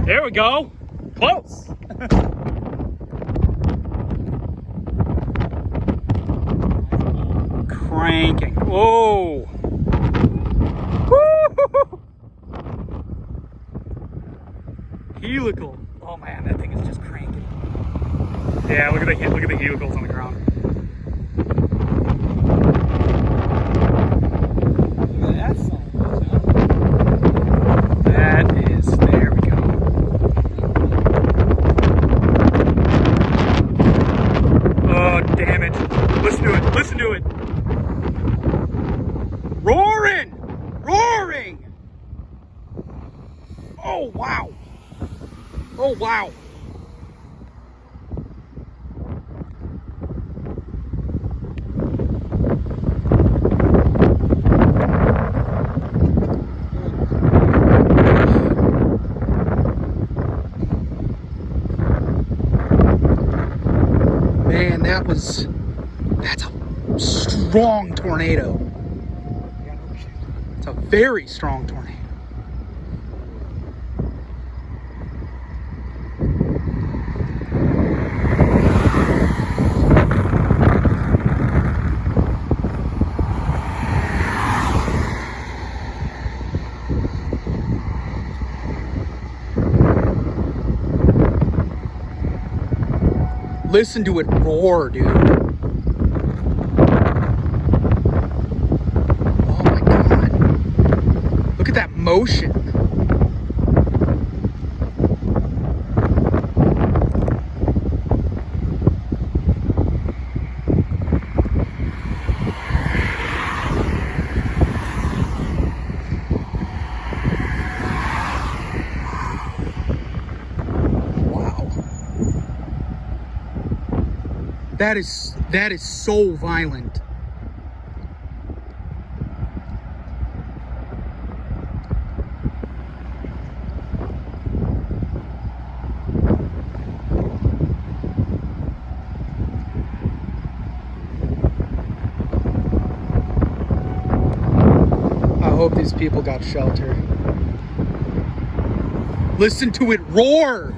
There we go. Close. Cranking. Whoa. Woo! Helical. Oh man, that thing is just cranking. Yeah, look at the helicals on the ground. Look at that son of a bitch, huh? That is, there we go. Oh, damn it. Listen to it, listen to it. Roaring! Roaring! Oh, wow. Oh, wow. Man, that's a strong tornado. It's a very strong tornado. Listen to it roar, dude. Oh my God. Look at that motion. That is so violent. I hope these people got shelter. Listen to it roar.